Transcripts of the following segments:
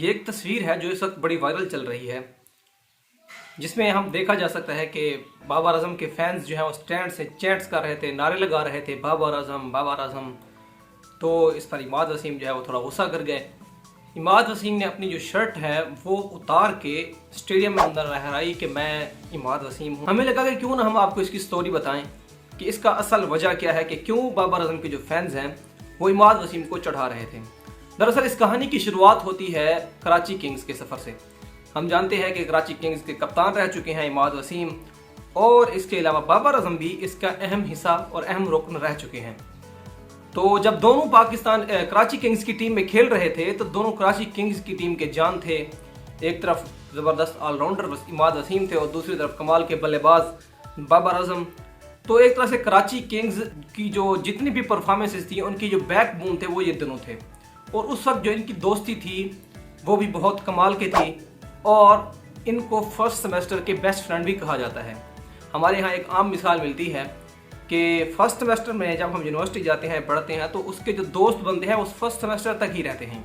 یہ ایک تصویر ہے جو اس وقت بڑی وائرل چل رہی ہے، جس میں ہم دیکھا جا سکتا ہے کہ بابر اعظم کے فینز جو ہیں وہ سٹینڈ سے چینٹس کر رہے تھے، نعرے لگا رہے تھے بابر اعظم بابر اعظم۔ تو اس پر عماد وسیم جو ہے وہ تھوڑا غصہ کر گئے۔ عماد وسیم نے اپنی جو شرٹ ہے وہ اتار کے اسٹیڈیم میں اندر لہرائی کہ میں عماد وسیم ہوں۔ ہمیں لگا کہ کیوں نہ ہم آپ کو اس کی سٹوری بتائیں کہ اس کا اصل وجہ کیا ہے کہ کیوں بابر اعظم کے جو فینز ہیں وہ عماد وسیم کو چڑھا رہے تھے۔ دراصل اس کہانی کی شروعات ہوتی ہے کراچی کنگز کے سفر سے۔ ہم جانتے ہیں کہ کراچی کنگز کے کپتان رہ چکے ہیں عماد وسیم، اور اس کے علاوہ بابر اعظم بھی اس کا اہم حصہ اور اہم رکن رہ چکے ہیں۔ تو جب دونوں کراچی کنگز کی ٹیم میں کھیل رہے تھے تو دونوں کراچی کنگز کی ٹیم کے جان تھے۔ ایک طرف زبردست آل راؤنڈر عماد وسیم تھے اور دوسری طرف کمال کے بلے باز بابر اعظم۔ تو ایک طرح سے کراچی کنگز کی جو جتنی بھی پرفارمنسز تھی ان کی جو بیک بون تھے وہ یہ دونوں تھے، اور اس وقت جو ان کی دوستی تھی وہ بھی بہت کمال کی تھی، اور ان کو فرسٹ سیمیسٹر کے بیسٹ فرینڈ بھی کہا جاتا ہے۔ ہمارے یہاں ایک عام مثال ملتی ہے کہ فرسٹ سیمیسٹر میں جب ہم یونیورسٹی جاتے ہیں پڑھتے ہیں تو اس کے جو دوست بنتے ہیں اس فرسٹ سیمیسٹر تک ہی رہتے ہیں۔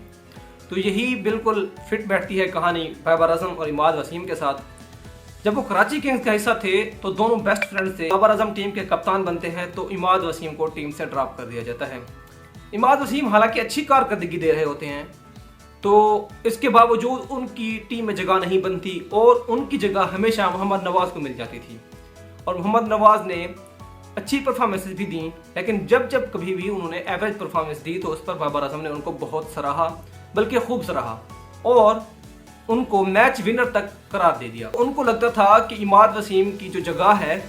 تو یہی بالکل فٹ بیٹھتی ہے کہانی بابر اعظم اور عماد وسیم کے ساتھ۔ جب وہ کراچی کنگز کا حصہ تھے تو دونوں بیسٹ فرینڈ تھے۔ بابر اعظم ٹیم کے کپتان بنتے ہیں تو عماد وسیم کو ٹیم سے ڈراپ کر دیا جاتا ہے۔ عماد وسیم حالانکہ اچھی کارکردگی دے رہے ہوتے ہیں، تو اس کے باوجود ان کی ٹیم میں جگہ نہیں بنتی اور ان کی جگہ ہمیشہ محمد نواز کو مل جاتی تھی، اور محمد نواز نے اچھی پرفارمنسز بھی دیں، لیکن جب کبھی بھی انہوں نے ایوریج پرفارمنس دی تو اس پر بابر اعظم نے ان کو بہت سراہا، بلکہ خوب سراہا، اور ان کو میچ ونر تک قرار دے دیا۔ ان کو لگتا تھا کہ عماد وسیم کی جو جگہ ہے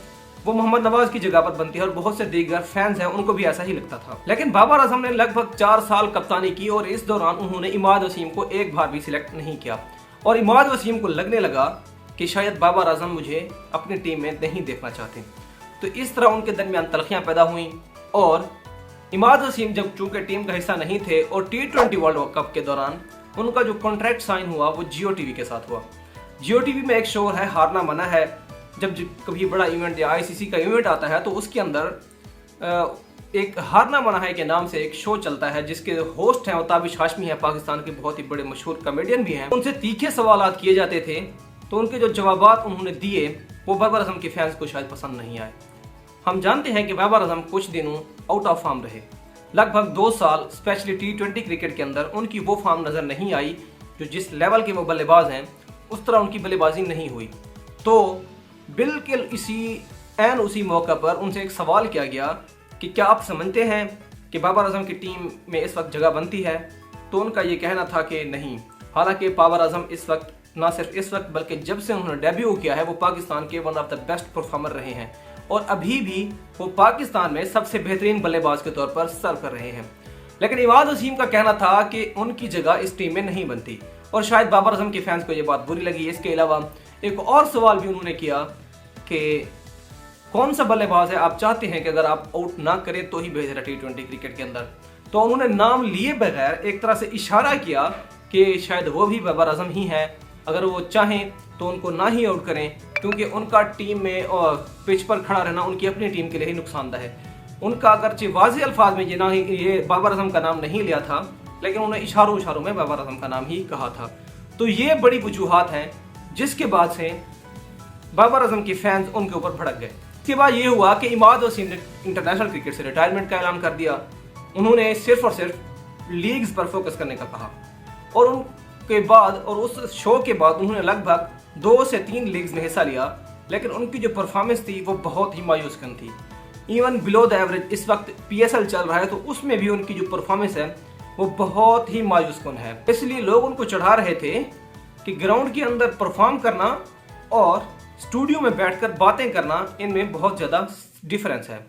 وہ محمد نواز کی جگہ پر بنتی ہے، اور بہت سے دیگر فینز ہیں ان کو بھی ایسا ہی لگتا تھا۔ لیکن بابر اعظم نے لگ بھگ 4 سال کپتانی کی اور اس دوران انہوں نے عماد وسیم کو ایک بار بھی سلیکٹ نہیں کیا، اور عماد وسیم کو لگنے لگا کہ شاید بابر اعظم مجھے اپنی ٹیم میں نہیں دیکھنا چاہتے۔ تو اس طرح ان کے درمیان تلخیاں پیدا ہوئیں، اور عماد وسیم جب چونکہ ٹیم کا حصہ نہیں تھے اور T20 ورلڈ کپ کے دوران ان کا جو کانٹریکٹ سائن ہوا وہ جیو ٹی وی کے ساتھ ہوا۔ جیو ٹی وی میں ایک شو ہے ہارنا منع ہے۔ جب کبھی بڑا ایونٹ یا ICC کا ایونٹ آتا ہے تو اس کے اندر ایک ہارنا منع ہے کے نام سے ایک شو چلتا ہے، جس کے ہوسٹ ہیں وہ تابش ہاشمی ہیں، پاکستان کے بہت ہی بڑے مشہور کامیڈین بھی ہیں۔ ان سے تیکھے سوالات کیے جاتے تھے، تو ان کے جو جوابات انہوں نے دیے وہ بابر اعظم کے فینس کو شاید پسند نہیں آئے۔ ہم جانتے ہیں کہ بابر اعظم کچھ دنوں آؤٹ آف فارم رہے، لگ بھگ 2 سال، اسپیشلی T20 کرکٹ کے اندر ان کی وہ فارم نظر نہیں آئی جو جس لیول کے وہ بلے باز ہیں اس طرح ان کی بلے بازی نہیں ہوئی۔ تو بالکل اسی موقع پر ان سے ایک سوال کیا گیا کہ کیا آپ سمجھتے ہیں کہ بابر اعظم کی ٹیم میں اس وقت جگہ بنتی ہے؟ تو ان کا یہ کہنا تھا کہ نہیں۔ حالانکہ بابر اعظم اس وقت، نہ صرف اس وقت بلکہ جب سے انہوں نے ڈیبیو کیا ہے، وہ پاکستان کے one of the best performer رہے ہیں، اور ابھی بھی وہ پاکستان میں سب سے بہترین بلے باز کے طور پر سرو کر رہے ہیں۔ لیکن عماد وسیم کا کہنا تھا کہ ان کی جگہ اس ٹیم میں نہیں بنتی، اور شاید بابر اعظم کے فینس کو یہ بات بری لگی۔ اس کے علاوہ ایک اور سوال بھی انہوں نے کیا کہ کون سا بلے باز ہے آپ چاہتے ہیں کہ اگر آپ آؤٹ نہ کریں تو ہی بھیج رہا T20 کرکٹ کے اندر؟ تو انہوں نے نام لیے بغیر ایک طرح سے اشارہ کیا کہ شاید وہ بھی بابر اعظم ہی ہیں، اگر وہ چاہیں تو ان کو نہ ہی آؤٹ کریں، کیونکہ ان کا ٹیم میں اور پچ پر کھڑا رہنا ان کی اپنی ٹیم کے لیے ہی نقصان دہ ہے۔ ان کا اگرچہ واضح الفاظ میں یہ بابر اعظم کا نام نہیں لیا تھا، لیکن انہوں نے اشاروں میں بابر اعظم کا نام ہی کہا تھا۔ تو یہ بڑی وجوہات ہیں جس کے بعد سے بابر اعظم کے فینز ان کے اوپر بھڑک گئے۔ اس کے بعد یہ ہوا کہ عماد وسیم نے انٹرنیشنل کرکٹ سے ریٹائرمنٹ کا اعلان کر دیا۔ انہوں نے صرف اور صرف لیگز پر فوکس کرنے کا کہا، اور ان کے بعد اور اس شو کے بعد انہوں نے لگ بھگ 2 سے 3 لیگز میں حصہ لیا، لیکن ان کی جو پرفارمنس تھی وہ بہت ہی مایوس کن تھی۔ ایون بلو دا ایوریج اس وقت PSL چل رہا ہے تو اس میں بھی ان کی جو پرفارمنس ہے وہ بہت ہی مایوس کن ہے۔ اس لیے لوگ ان کو چڑھا رہے تھے کہ گراؤنڈ کے اندر پرفارم کرنا اور اسٹوڈیو میں بیٹھ کر باتیں کرنا، ان میں بہت زیادہ ڈیفرنس ہے۔